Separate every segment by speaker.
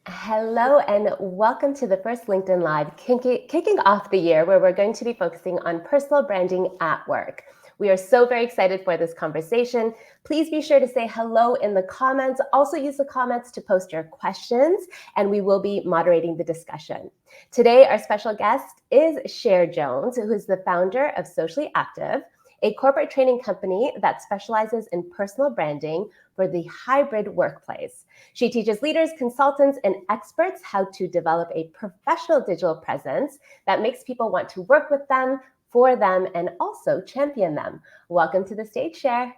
Speaker 1: Hello and welcome to the first LinkedIn Live, kicking off the year where we're going to be focusing on personal branding at work. We are so very excited for this conversation. Please be sure to say hello in the comments. Also use the comments to post your questions, and we will be moderating the discussion. Today, our special guest is Cher Jones, who is the founder of Socially Active, a corporate training company that specializes in personal branding for the hybrid workplace. She teaches leaders, consultants, and experts how to develop a professional digital presence that makes people want to work with them, for them, and also champion them. Welcome to the stage, Cher.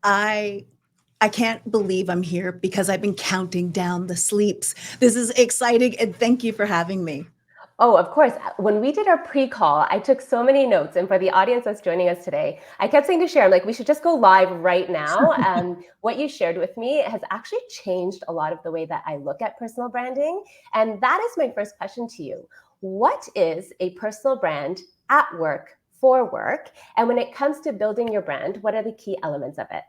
Speaker 2: I can't believe I'm here because I've been counting down the sleeps. This is exciting, and thank you for having me.
Speaker 1: Oh, of course. When we did our pre-call, I took so many notes. And for the audience that's joining us today, I kept saying to Cher, I'm like, we should just go live right now. What you shared with me has actually changed a lot of the way that I look at personal branding. And that is my first question to you. What is a personal brand at work for work? And when it comes to building your brand, what are the key elements of it?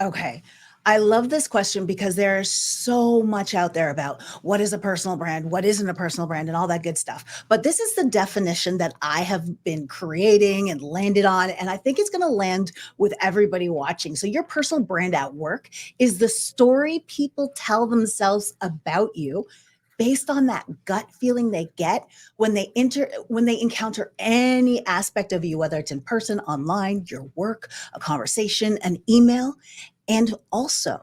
Speaker 2: Okay. I love this question because there's so much out there about what is a personal brand, what isn't a personal brand, and all that good stuff. But this is the definition that I have been creating and landed on. And I think it's going to land with everybody watching. So, your personal brand at work is the story people tell themselves about you based on that gut feeling they get when they encounter any aspect of you, whether it's in person, online, your work, a conversation, an email. And also,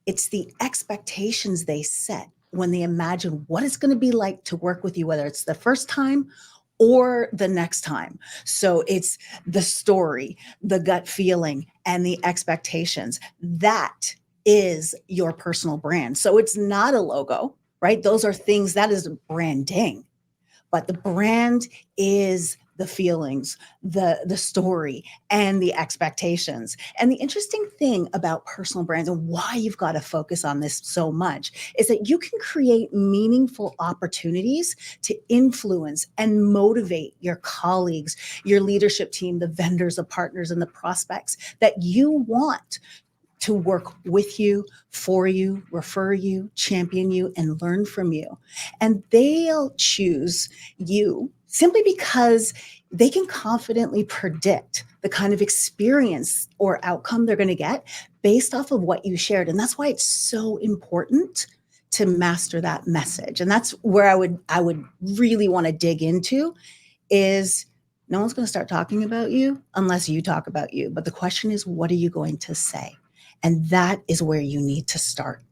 Speaker 2: it's the expectations they set when they imagine what it's going to be like to work with you, whether it's the first time or the next time. So it's the story, the gut feeling, and the expectations. That is your personal brand. So it's not a logo, right? Those are things that is branding, but the brand is the feelings, the story, and the expectations. And the interesting thing about personal brands and why you've got to focus on this so much is that you can create meaningful opportunities to influence and motivate your colleagues, your leadership team, the vendors, the partners, and the prospects that you want to work with you, for you, refer you, champion you, and learn from you. And they'll choose you simply because they can confidently predict the kind of experience or outcome they're going to get based off of what you shared. And that's why it's so important to master that message. And that's where I would really want to dig into is no one's going to start talking about you unless you talk about you. But the question is, what are you going to say? And that is where you need to start.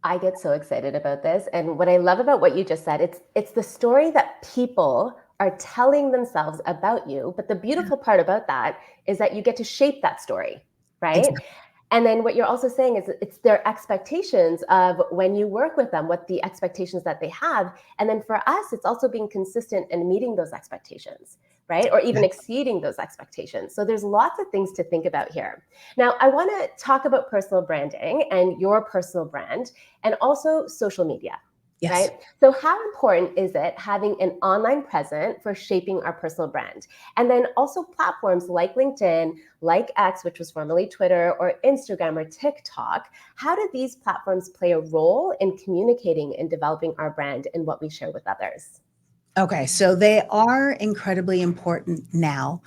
Speaker 1: I get so excited about this. And what I love about what you just said, it's the story that people are telling themselves about you. But the
Speaker 2: Yeah,
Speaker 1: beautiful part about that is that you get to shape that story, right?
Speaker 2: exactly.
Speaker 1: And then what you're also saying is it's their expectations of when you work with them, what the expectations that they have. And then for us, it's also being consistent and meeting those expectations, right? Or even exceeding those expectations. So there's lots of things to think about here. Now, I want to talk about personal branding and your personal brand and also social media.
Speaker 2: Yes.
Speaker 1: Right? So, how important is it having an online presence for shaping our personal brand? And then also platforms like LinkedIn, like X, which was formerly Twitter, or Instagram or TikTok. How do these platforms play a role in communicating and developing our brand and what we share with others?
Speaker 2: Okay. So they are incredibly important now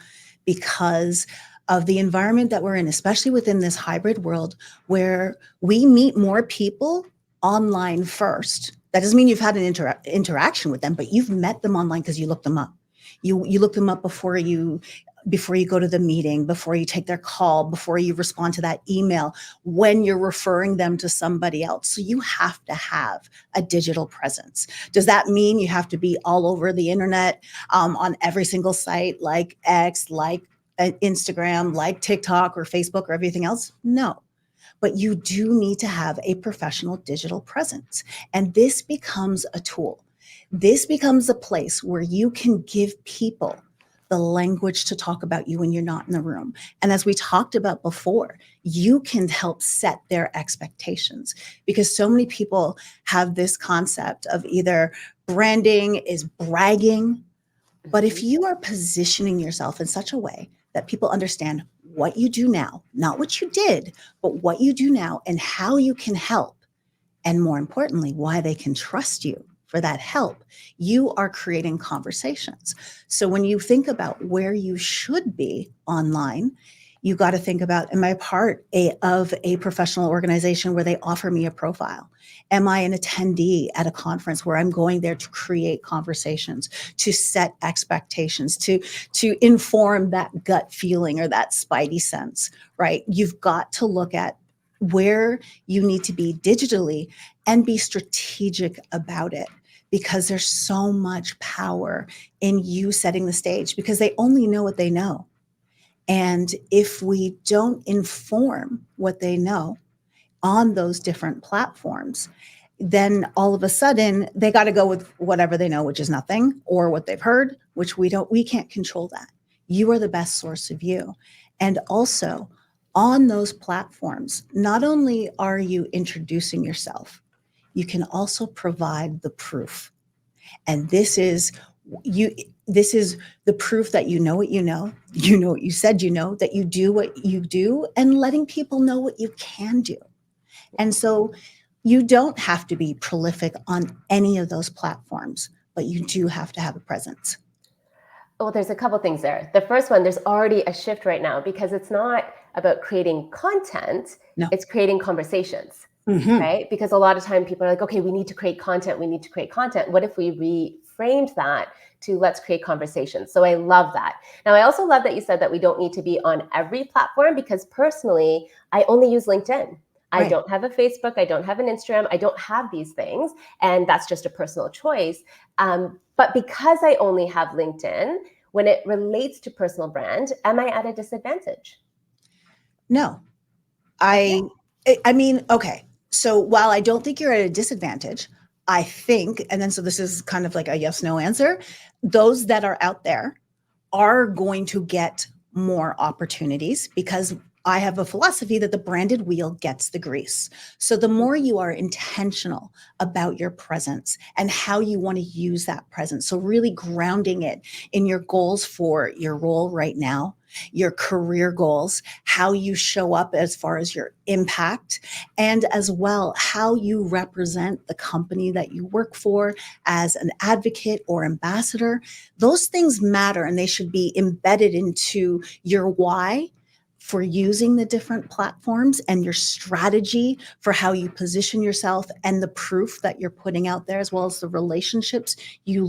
Speaker 2: because of the environment that we're in, especially within this hybrid world where we meet more people online first. That doesn't mean you've had an interaction with them, but you've met them online because you looked them up. You look them up before you go to the meeting, before you take their call, before you respond to that email, when you're referring them to somebody else. So you have to have a digital presence. Does that mean you have to be all over the internet, on every single site like X, like Instagram, like TikTok or Facebook or everything else? No. But you do need to have a professional digital presence. And this becomes a tool. This becomes a place where you can give people the language to talk about you when you're not in the room. And as we talked about before, you can help set their expectations because so many people have this concept of either branding is bragging, but if
Speaker 1: Mhm.
Speaker 2: you are positioning yourself in such a way that people understand what you do now, not what you did, but what you do now and how you can help, and more importantly, why they can trust you for that help. You are creating conversations. So when you think about where you should be online, you got to think about, am I of a professional organization where they offer me a profile? Am I an attendee at a conference where I'm going there to create conversations, to set expectations, to inform that gut feeling or that spidey sense, right? You've got to look at where you need to be digitally and be strategic about it, because there's so much power in you setting the stage, because they only know what they know. And if we don't inform what they know on those different platforms, then all of a sudden they got to go with whatever they know, which is nothing, or what they've heard, which we can't control that. You are the best source of you. And also on those platforms, not only are you introducing yourself, you can also provide the proof. And you this is the proof that you know what you said, that you do what you do, and letting people know what you can do. And so you don't have to be prolific on any of those platforms, but you do have to have a presence.
Speaker 1: Well, there's a couple things there. The first one, there's already a shift right now because it's not about creating content,
Speaker 2: No.
Speaker 1: it's creating conversations,
Speaker 2: Mm-hmm.
Speaker 1: right? Because a lot of time people are like, okay, we need to create content. We need to create content. What if we reframed that to let's create conversations? So I love that. Now, I also love that you said that we don't need to be on every platform, because personally, I only use LinkedIn. I
Speaker 2: Right.
Speaker 1: don't have a Facebook. I don't have an Instagram. I don't have these things. And that's just a personal choice. But because I only have LinkedIn, when it relates to personal brand, am I at a disadvantage?
Speaker 2: No.
Speaker 1: Okay.
Speaker 2: I mean, okay. So while I don't think you're at a disadvantage, I think, and then so this is kind of like a yes no answer, those that are out there are going to get more opportunities, because I have a philosophy that the branded wheel gets the grease. So the more you are intentional about your presence and how you want to use that presence, so really grounding it in your goals for your role right now, your career goals, how you show up as far as your impact, and as well how you represent the company that you work for as an advocate or ambassador. Those things matter, and they should be embedded into your why for using the different platforms, and your strategy for how you position yourself, and the proof that you're putting out there, as well as the relationships you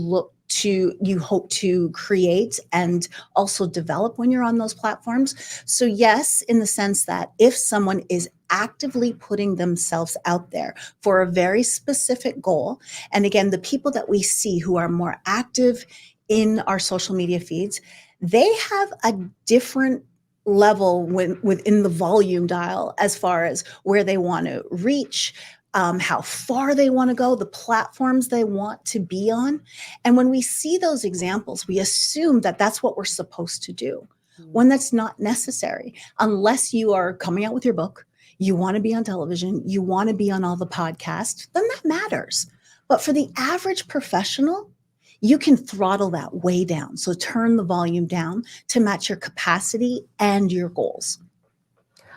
Speaker 2: hope to create and also develop when you're on those platforms. So yes, in the sense that if someone is actively putting themselves out there for a very specific goal, and again, the people that we see who are more active in our social media feeds, they have a different level within the volume dial as far as where they want to reach, how far they want to go, the platforms they want to be on. And when we see those examples, we assume that that's what we're supposed to do, when that's not necessary. Unless you are coming out with your book, you want to be on television, you want to be on all the podcasts, then that matters. But for the average professional, you can throttle that way down. So turn the volume down to match your capacity and your goals.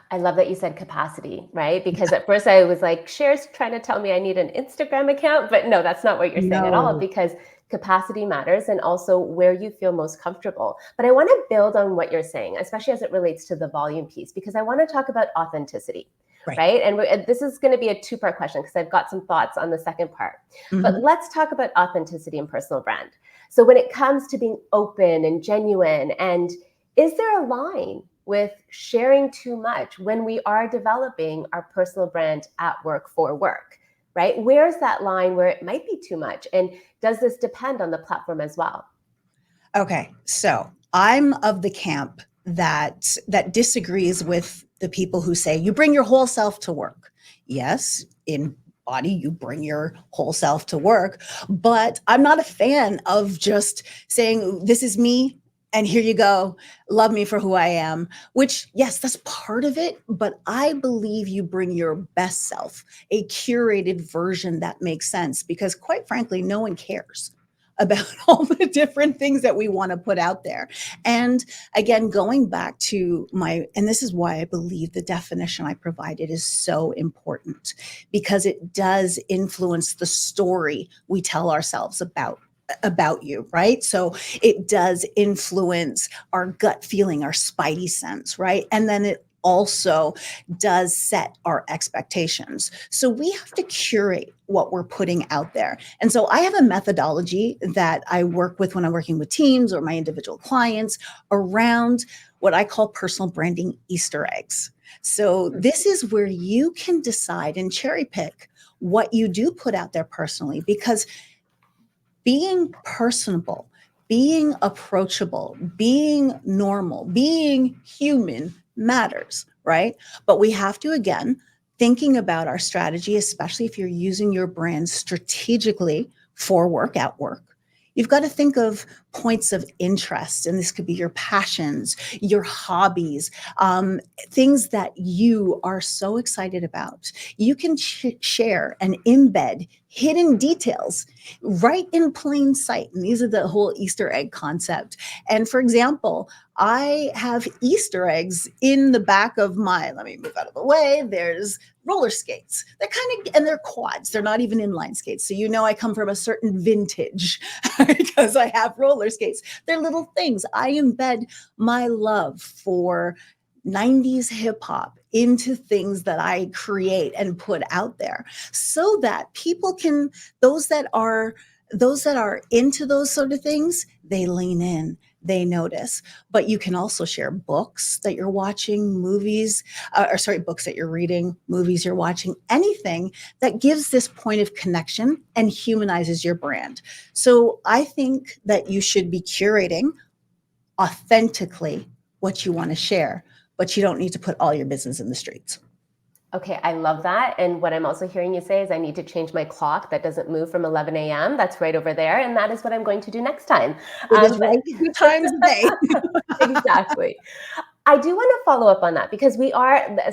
Speaker 1: I love that you said capacity, right? Because at first I was like, Cher's trying to tell me I need an Instagram account, but no, that's not what you're saying at all,
Speaker 2: No.
Speaker 1: because capacity matters, and also where you feel most comfortable. But I want to build on what you're saying, especially as it relates to the volume piece, because I want to talk about authenticity.
Speaker 2: Right.
Speaker 1: Right. And this is going to be a two-part question, because I've got some thoughts on the second part. But
Speaker 2: Mhm.
Speaker 1: let's talk about authenticity and personal brand. So when it comes to being open and genuine, and is there a line with sharing too much when we are developing our personal brand at work for work, right? Where's that line where it might be too much? And does this depend on the platform as well?
Speaker 2: Okay, so I'm of the camp that disagrees with the people who say you bring your whole self to work. Yes, in body you bring your whole self to work, but I'm not a fan of just saying this is me and here you go, love me for who I am, which yes, that's part of it, but I believe you bring your best self, a curated version that makes sense, because quite frankly no one cares about all the different things that we want to put out there. And again, going back to and this is why I believe the definition I provided is so important, because it does influence the story we tell ourselves about you, right? So it does influence our gut feeling, our spidey sense, right? And then it also does set our expectations. So we have to curate what we're putting out there. And so I have a methodology that I work with when I'm working with teams or my individual clients around what I call personal branding Easter eggs. So this is where you can decide and cherry pick what you do put out there personally, because being personable, being approachable, being normal, being human matters, right? But we have to, again, thinking about our strategy, especially if you're using your brand strategically for work at work. You've got to think of points of interest, and this could be your passions, your hobbies, things that you are so excited about. You can share and embed hidden details right in plain sight. And these are the whole Easter egg concept. And for example, I have Easter eggs in the back of let me move out of the way. There's roller skates. And they're quads. They're not even inline skates. So, I come from a certain vintage because I have roller skates. They're little things. I embed my love for 90s hip hop into things that I create and put out there, so that people can, those that are into those sort of things, they lean in, they notice. But you can also share books that you're watching, movies, books that you're reading, movies you're watching, anything that gives this point of connection and humanizes your brand. So I think that you should be curating authentically what you want to share, but you don't need to put all your business in the streets.
Speaker 1: Okay, I love that. And what I'm also hearing you say is I need to change my clock that doesn't move from 11 a.m. That's right over there. And that is what I'm going to do next time.
Speaker 2: It is right 2 times a day.
Speaker 1: Exactly. I do want to follow up on that, because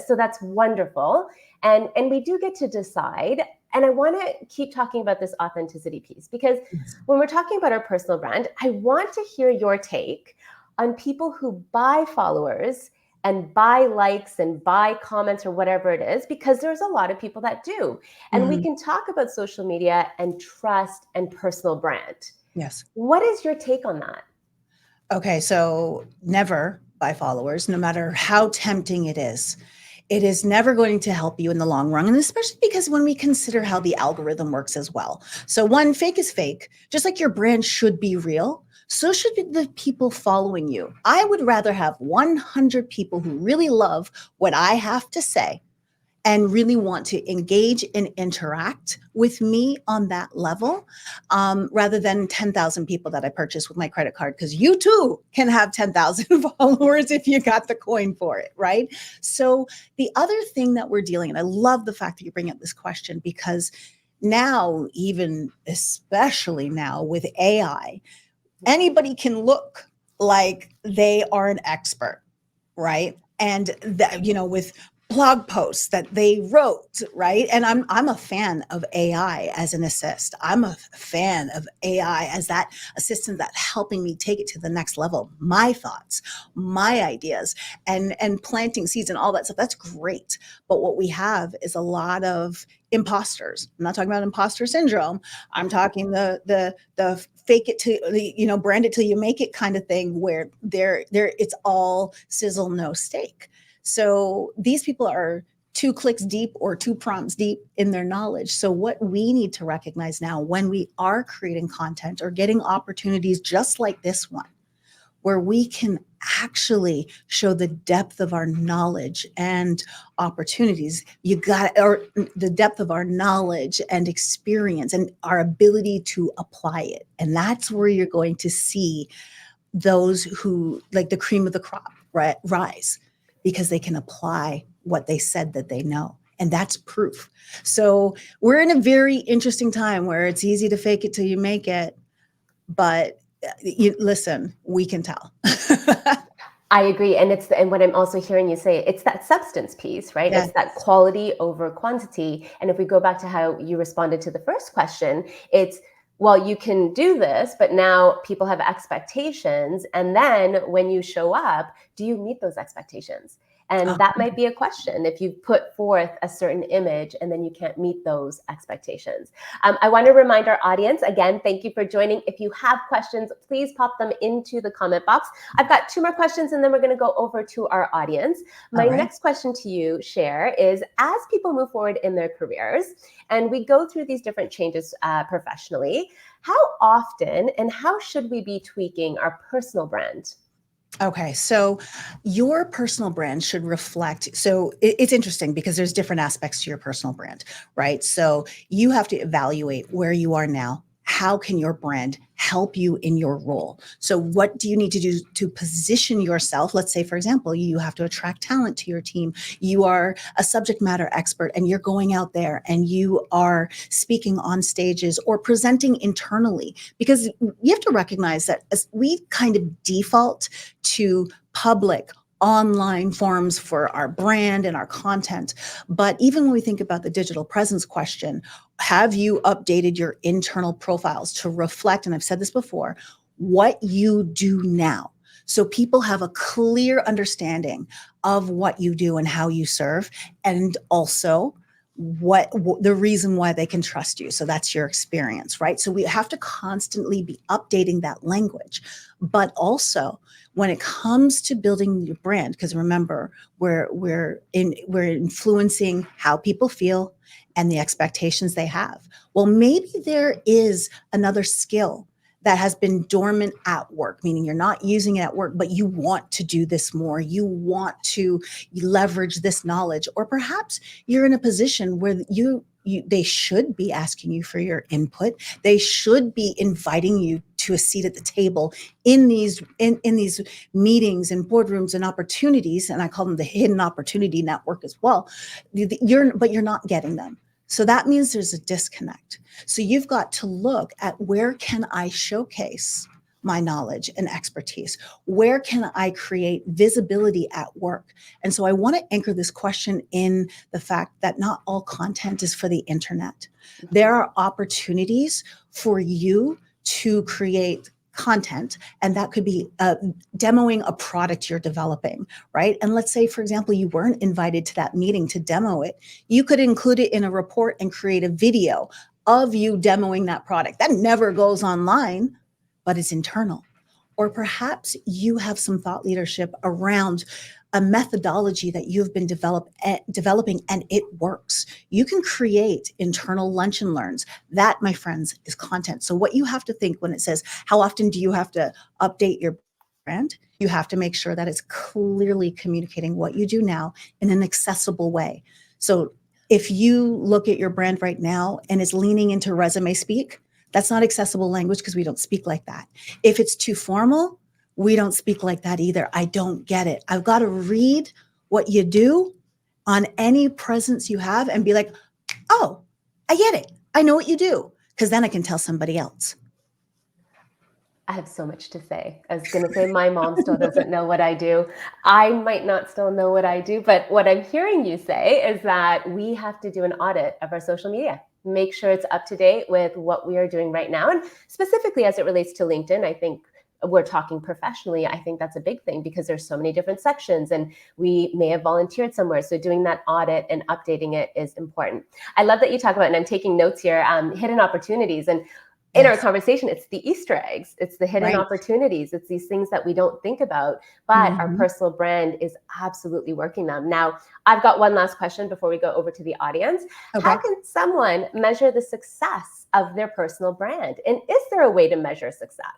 Speaker 1: so that's wonderful. And we do get to decide. And I want to keep talking about this authenticity piece, because when we're talking about our personal brand, I want to hear your take on people who buy followers and buy likes and buy comments or whatever it is, because there's a lot of people that do. And we can talk about social media and trust and personal brand.
Speaker 2: Yes.
Speaker 1: What is your take on that?
Speaker 2: Okay, so never buy followers, no matter how tempting it is. It is never going to help you in the long run. And especially because when we consider how the algorithm works as well. So one, fake is fake. Just like your brand should be real, so should be the people following you. I would rather have 100 people who really love what I have to say and really want to engage and interact with me on that level, rather than 10,000 people that I purchase with my credit card, because you too can have 10,000 followers if you got the coin for it, right? So the other thing that we're dealing, and I love the fact that you bring up this question, because now, even especially now with AI, anybody can look like they are an expert, right? And that, with blog posts that they wrote, right? And I'm a fan of AI as an assist. I'm a fan of AI as that assistant that's helping me take it to the next level. My thoughts, my ideas, and planting seeds and all that stuff. That's great. But what we have is a lot of imposters. I'm not talking about imposter syndrome. I'm talking the fake it till brand it till you make it kind of thing, where it's all sizzle, no steak. So these people are 2 clicks deep or 2 prompts deep in their knowledge. So what we need to recognize now, when we are creating content or getting opportunities just like this one, where we can actually show the depth of our knowledge and opportunities, or the depth of our knowledge and experience and our ability to apply it. And that's where you're going to see those who, like the cream of the crop, rise, because they can apply what they said that they know. And that's proof. So we're in a very interesting time where it's easy to fake it till you make it. But listen, we can tell.
Speaker 1: I agree. And what I'm also hearing you say, it's that substance piece, right?
Speaker 2: Yes.
Speaker 1: It's that quality over quantity. And if we go back to how you responded to the first question, it's well, you can do this, but now people have expectations. And then when you show up, do you meet those expectations? And that might be a question if you put forth a certain image and then you can't meet those expectations. I want to remind our audience, again, thank you for joining. If you have questions, please pop them into the comment box. I've got 2 more questions and then we're going to go over to our audience. My next question to you, Cher, is as people move forward in their careers and we go through these different changes professionally, how often and how should we be tweaking our personal brand?
Speaker 2: Okay, so your personal brand should reflect. So it's interesting because there's different aspects to your personal brand, right? So you have to evaluate where you are now. How can your brand help you in your role? So what do you need to do to position yourself? Let's say, for example, you have to attract talent to your team. You are a subject matter expert and you're going out there and you are speaking on stages or presenting internally, because you have to recognize that as we kind of default to public online forms for our brand and our content. But even when we think about the digital presence question, have you updated your internal profiles to reflect, and I've said this before, what you do now? So people have a clear understanding of what you do and how you serve, and also what the reason why they can trust you. So that's your experience, right? So we have to constantly be updating that language. But also when it comes to building your brand, because remember, we're influencing how people feel and the expectations they have. Well, maybe there is another skill that has been dormant at work, meaning you're not using it at work, but you want to do this more. You want to leverage this knowledge, or perhaps you're in a position where they should be asking you for your input. They should be inviting you to a seat at the table in these meetings and boardrooms and opportunities, and I call them the hidden opportunity network as well. But you're not getting them. So that means there's a disconnect. So you've got to look at where can I showcase my knowledge and expertise? Where can I create visibility at work? And so I want to anchor this question in the fact that not all content is for the internet. There are opportunities for you to create content, and that could be demoing a product you're developing, right? And let's say, for example, you weren't invited to that meeting to demo it. You could include it in a report and create a video of you demoing that product. That never goes online, but it's internal. Or perhaps you have some thought leadership around a methodology that you've been developing and it works. You can create internal lunch and learns. That, my friends, is content. So what you have to think when it says, how often do you have to update your brand? You have to make sure that it's clearly communicating what you do now in an accessible way. So if you look at your brand right now and it's leaning into resume speak, that's not accessible language because we don't speak like that. If it's too formal, we don't speak like that either. I don't get it. I've got to read what you do on any presence you have and be like, oh, I get it. I know what you do, because then I can tell somebody else.
Speaker 1: I have so much to say. I was going to say my mom still doesn't know what I do. I might not still know what I do, but what I'm hearing you say is that we have to do an audit of our social media. Make sure it's up to date with what we are doing right now. And specifically as it relates to LinkedIn, I think we're talking professionally. I think that's a big thing because there's so many different sections and we may have volunteered somewhere. So doing that audit and updating it is important. I love that you talk about, and I'm taking notes here, hidden opportunities. And in our conversation, it's the Easter eggs, it's the hidden opportunities, it's these things that we don't think about, but our personal brand is absolutely working them. Now, I've got one last question before we go over to the audience. How can someone measure the success of their personal brand? And is there a way to measure success?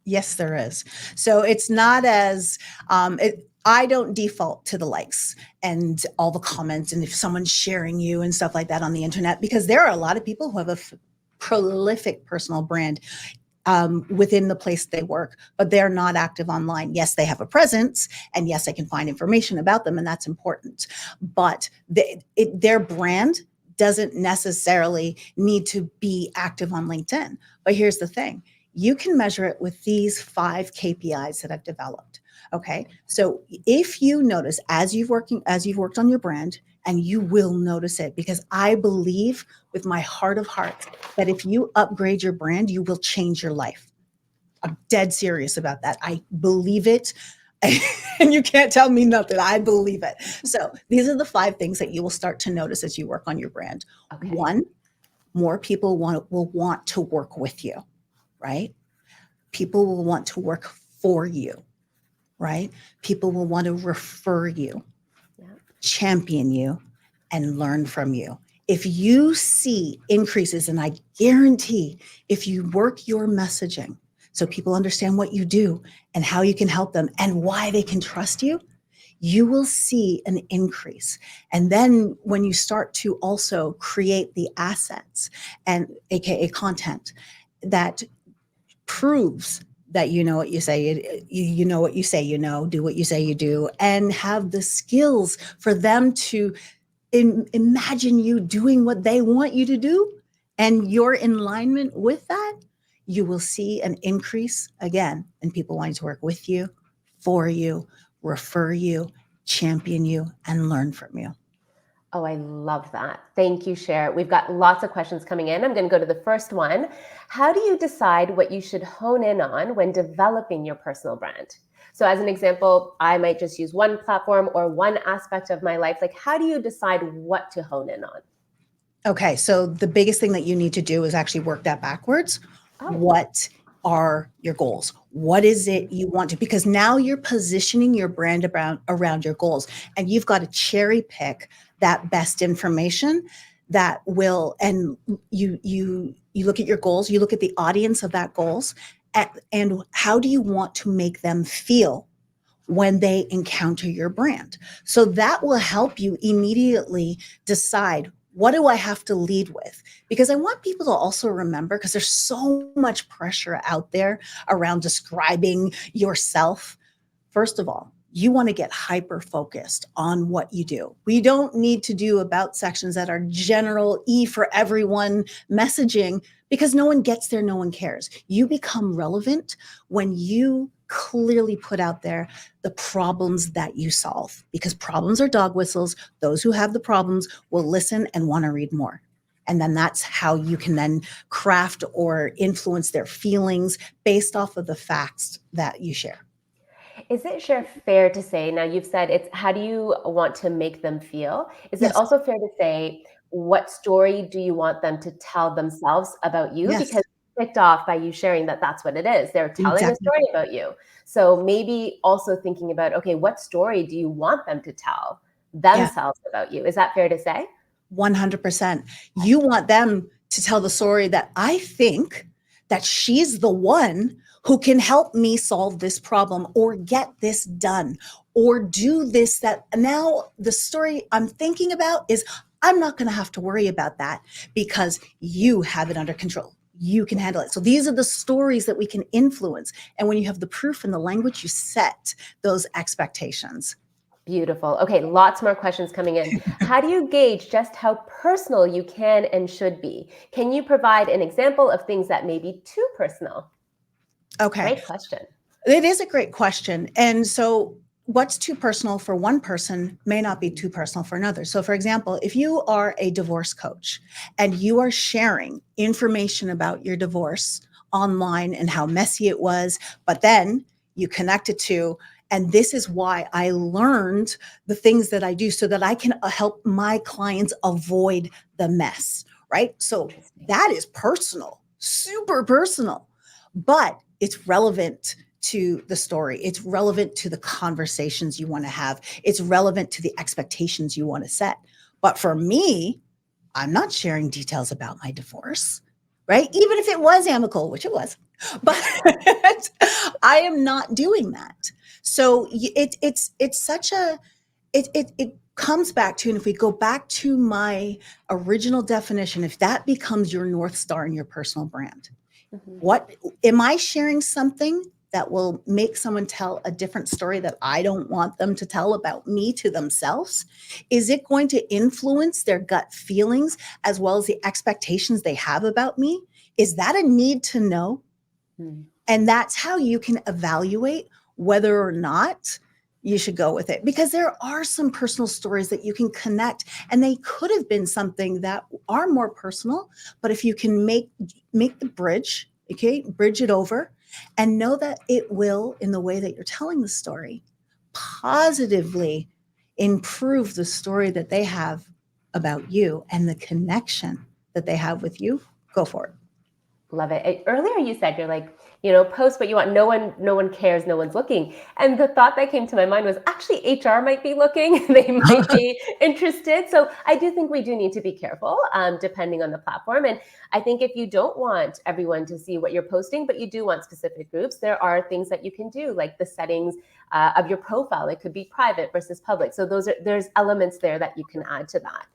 Speaker 2: Yes, there is. So it's not as, I don't default to the likes and all the comments and if someone's sharing you and stuff like that on the internet, because there are a lot of people who have a prolific personal brand within the place they work, but they're not active online. Yes, they have a presence, and yes, I can find information about them, and that's important. But their brand doesn't necessarily need to be active on LinkedIn. But here's the thing. You can measure it with these 5 KPIs that I've developed. Okay. So if you notice as you've worked on your brand and you will notice it, because I believe with my heart of hearts that if you upgrade your brand, you will change your life. I'm dead serious about that. I believe it. And you can't tell me nothing. I believe it. So these are the 5 things that you will start to notice as you work on your brand.
Speaker 1: Okay.
Speaker 2: 1, more people will want to work with you, right? People will want to work for you, right? People will want to refer you, champion you, and learn from you. If you see increases, and I guarantee if you work your messaging so people understand what you do and how you can help them and why they can trust you, you will see an increase. And then when you start to also create the assets and AKA content that proves that you know what you say, you know what you say, you know, do what you say you do, and have the skills for them to imagine you doing what they want you to do, and you're in alignment with that, you will see an increase again in people wanting to work with you, for you, refer you, champion you, and learn from you.
Speaker 1: Oh, I love that. Thank you, Cher. We've got lots of questions coming in. I'm going to go to the first one. How do you decide what you should hone in on when developing your personal brand? So as an example, I might just use one platform or one aspect of my life. Like, how do you decide what to hone in on?
Speaker 2: Okay, so the biggest thing that you need to do is actually work that backwards.
Speaker 1: Oh.
Speaker 2: What are your goals? What is it you want to? Because now you're positioning your brand around your goals, and you've got to cherry pick that best information that will. And you look at your goals, you look at the audience of that goals, and how do you want to make them feel when they encounter your brand? So that will help you immediately decide, what do I have to lead with? Because I want people to also remember, because there's so much pressure out there around describing yourself. First of all, you want to get hyper focused on what you do. We don't need to do about sections that are general for everyone messaging, because no one gets there, no one cares. You become relevant when you clearly put out there the problems that you solve, because problems are dog whistles. Those who have the problems will listen and want to read more. And then that's how you can then craft or influence their feelings based off of the facts that you share.
Speaker 1: Is it, Cher, fair to say, now you've said it's how do you want to make them feel? Is it
Speaker 2: Yes.
Speaker 1: also fair to say, what story do you want them to tell themselves about you?
Speaker 2: Yes.
Speaker 1: Because picked off by you sharing that that's what it is. They're telling a
Speaker 2: Exactly.
Speaker 1: story about you. So maybe also thinking about, okay, what story do you want them to tell
Speaker 2: Yeah.
Speaker 1: themselves about you? Is that fair to say?
Speaker 2: 100%. You want them to tell the story that, I think that she's the one who can help me solve this problem or get this done or do this, that now the story I'm thinking about is, I'm not going to have to worry about that because you have it under control. You can handle it. So these are the stories that we can influence. And when you have the proof and the language, you set those expectations.
Speaker 1: Beautiful. Okay, lots more questions coming in. How do you gauge just how personal you can and should be? Can you provide an example of things that may be too personal?
Speaker 2: Okay.
Speaker 1: Great question.
Speaker 2: It is a great question. And so what's too personal for one person may not be too personal for another. So for example, if you are a divorce coach and you are sharing information about your divorce online and how messy it was, but then you connect it to, and this is why I learned the things that I do so that I can help my clients avoid the mess, right? So that is personal, super personal, but it's relevant to the story. It's relevant to the conversations you want to have. It's relevant to the expectations you want to set. But for me, I'm not sharing details about my divorce, right? Even if it was amicable, which it was, but I am not doing that. So it's such a, it comes back to, and if we go back to my original definition, if that becomes your North Star in your personal brand, what am I sharing something that will make someone tell a different story that I don't want them to tell about me to themselves? Is it going to influence their gut feelings as well as the expectations they have about me? Is that a need to know? And that's how you can evaluate whether or not you should go with it, because there are some personal stories that you can connect, and they could have been something that are more personal, but if you can make the bridge, okay, bridge it over, and know that it will, in the way that you're telling the story, positively improve the story that they have about you and the connection that they have with you, go for it.
Speaker 1: Love it. Earlier you said you're like, post what you want. No one cares. No one's looking. And the thought that came to my mind was actually HR might be looking. They might be interested. So I do think we do need to be careful, depending on the platform. And I think if you don't want everyone to see what you're posting, but you do want specific groups, there are things that you can do, like the settings of your profile. It could be private versus public. So there's elements there that you can add to that.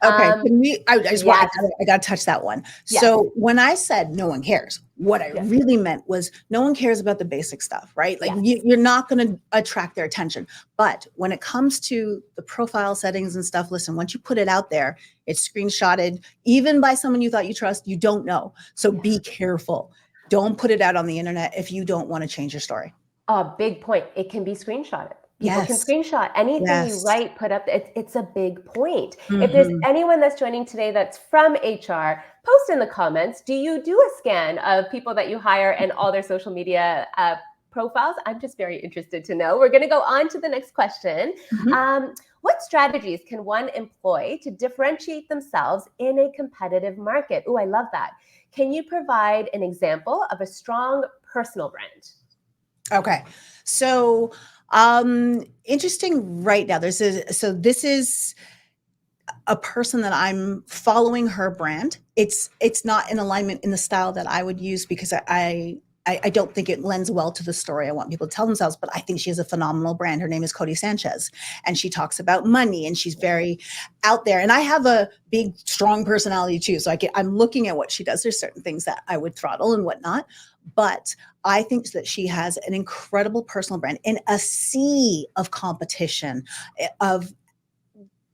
Speaker 2: Okay,
Speaker 1: Yes,
Speaker 2: I got to touch that one.
Speaker 1: yes,
Speaker 2: So when I said no one cares, what I
Speaker 1: yes,
Speaker 2: really meant was no one cares about the basic stuff, right? Like
Speaker 1: yes.
Speaker 2: you're not going to attract their attention. But when it comes to the profile settings and stuff, listen, once you put it out there, it's screenshotted, even by someone you thought you trust, you don't know. So be careful. Don't put it out on the internet if you don't want to change your story.
Speaker 1: Oh, big point. It can be screenshotted. People can
Speaker 2: Yes.
Speaker 1: screenshot anything you
Speaker 2: Yes.
Speaker 1: write, put up. It's a big point. If there's
Speaker 2: Hmm.
Speaker 1: anyone that's joining today that's from HR, post in the comments. Do you do a scan of people that you hire and all their social media profiles? I'm just very interested to know. We're going to go on to the next question.
Speaker 2: Hmm.
Speaker 1: What strategies can one employ to differentiate themselves in a competitive market? Oh, I love that. Can you provide an example of a strong personal brand?
Speaker 2: Okay. So, interesting right now. So this is a person that I'm following her brand. It's not in alignment in the style that I would use, because I don't think it lends well to the story I want people to tell themselves, but I think she has a phenomenal brand. Her name is Cody Sanchez, and she talks about money, and she's very out there. And I have a big, strong personality too. So I'm looking at what she does. There's certain things that I would throttle and whatnot, but I think that she has an incredible personal brand in a sea of competition, of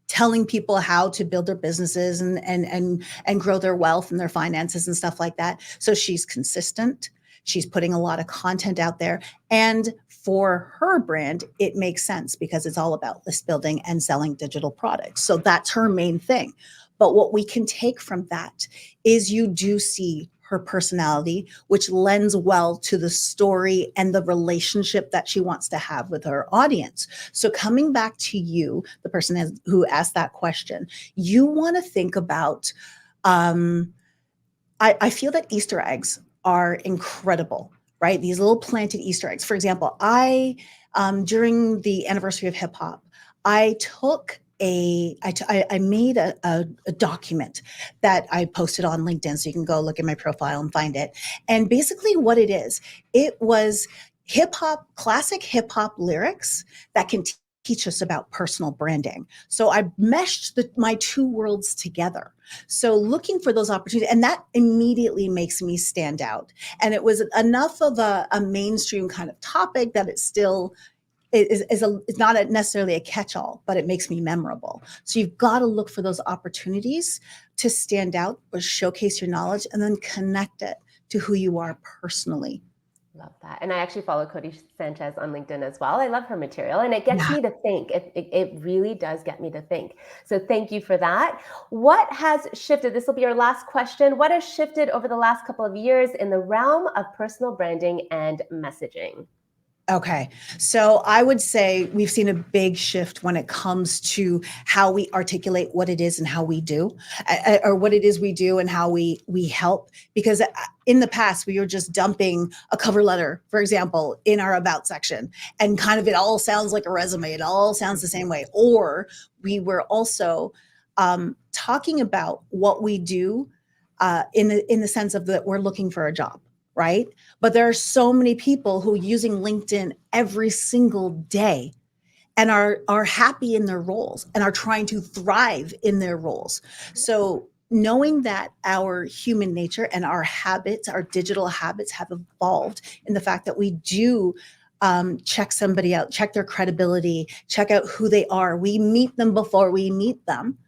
Speaker 2: telling people how to build their businesses and grow their wealth and their finances and stuff like that. So she's consistent. She's putting a lot of content out there. And for her brand, it makes sense because it's all about list building and selling digital products. So that's her main thing. But what we can take from that is you do see her personality, which lends well to the story and the relationship that she wants to have with her audience. So coming back to you, the person who asked that question, you want to think about, I feel that Easter eggs are incredible, right? These little planted Easter eggs. For example, during the anniversary of hip hop, I took I made a document that I posted on LinkedIn, so you can go look at my profile and find it. And basically what it was classic hip hop lyrics that can teach us about personal branding. So I meshed my two worlds together. So looking for those opportunities, and that immediately makes me stand out. And it was enough of a mainstream kind of topic that it still it's not necessarily a catch-all, but it makes me memorable. So you've got to look for those opportunities to stand out or showcase your knowledge, and then connect it to who you are personally.
Speaker 1: Love that. And I actually follow Cody Sanchez on LinkedIn as well. I love her material, and it gets
Speaker 2: Yeah.
Speaker 1: me to think. It really does get me to think. So thank you for that. What has shifted? This will be our last question. What has shifted over the last couple of years in the realm of personal branding and messaging?
Speaker 2: Okay. So I would say we've seen a big shift when it comes to how we articulate what it is and how we do, or what it is we do and how we help. Because in the past, we were just dumping a cover letter, for example, in our about section, and kind of it all sounds like a resume. It all sounds the same way. Or we were also talking about what we do in the sense of that we're looking for a job, right? But there are so many people who are using LinkedIn every single day and are happy in their roles and are trying to thrive in their roles. So knowing that our human nature and our habits, our digital habits, have evolved in the fact that we do check somebody out, check their credibility, check out who they are. We meet them before we meet them.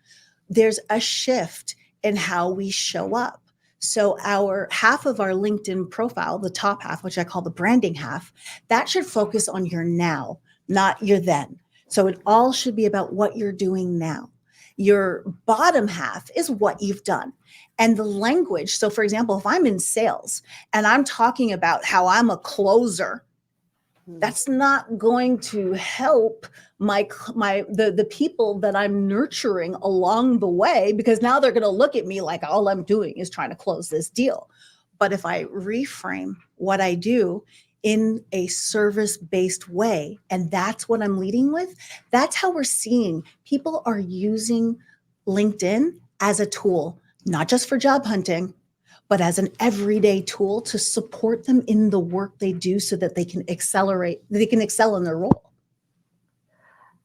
Speaker 2: There's a shift in how we show up. So our half of our LinkedIn profile, the top half, which I call the branding half, that should focus on your now, not your then. So it all should be about what you're doing now. Your bottom half is what you've done. And the language. So, for example, if I'm in sales and I'm talking about how I'm a closer, that's not going to help the people that I'm nurturing along the way, because now they're going to look at me like all I'm doing is trying to close this deal. But if I reframe what I do in a service-based way, and that's what I'm leading with, that's how we're seeing people are using LinkedIn as a tool, not just for job hunting, but as an everyday tool to support them in the work they do so that they can excel in their role.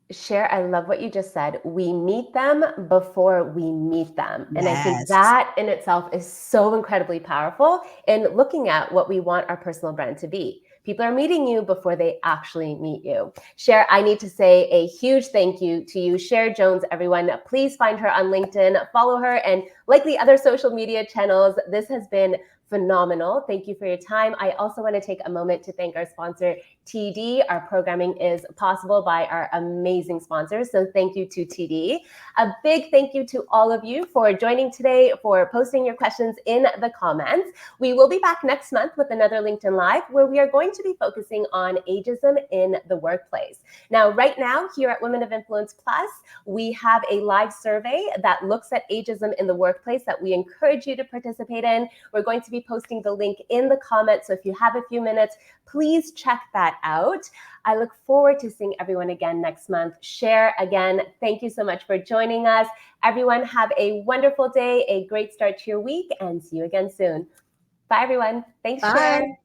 Speaker 1: Cher, I love what you just said. We meet them before we meet them. And I think
Speaker 2: Yes.
Speaker 1: that in itself is so incredibly powerful in looking at what we want our personal brand to be. People are meeting you before they actually meet you. Cher, I need to say a huge thank you to you, Cher Jones, everyone. Please find her on LinkedIn, follow her, and likely other social media channels. This has been phenomenal. Thank you for your time. I also want to take a moment to thank our sponsor, TD. Our programming is possible by our amazing sponsors. So thank you to TD. A big thank you to all of you for joining today, for posting your questions in the comments. We will be back next month with another LinkedIn Live, where we are going to be focusing on ageism in the workplace. Now, right now, here at Women of Influence Plus, we have a live survey that looks at ageism in the workplace that we encourage you to participate in. We're going to be posting the link in the comments. So if you have a few minutes, please check that out. I look forward to seeing everyone again next month. Cher, again, thank you so much for joining us. Everyone, have a wonderful day, a great start to your week, and see you again soon. Bye, everyone. Thanks, Cher.
Speaker 2: Bye.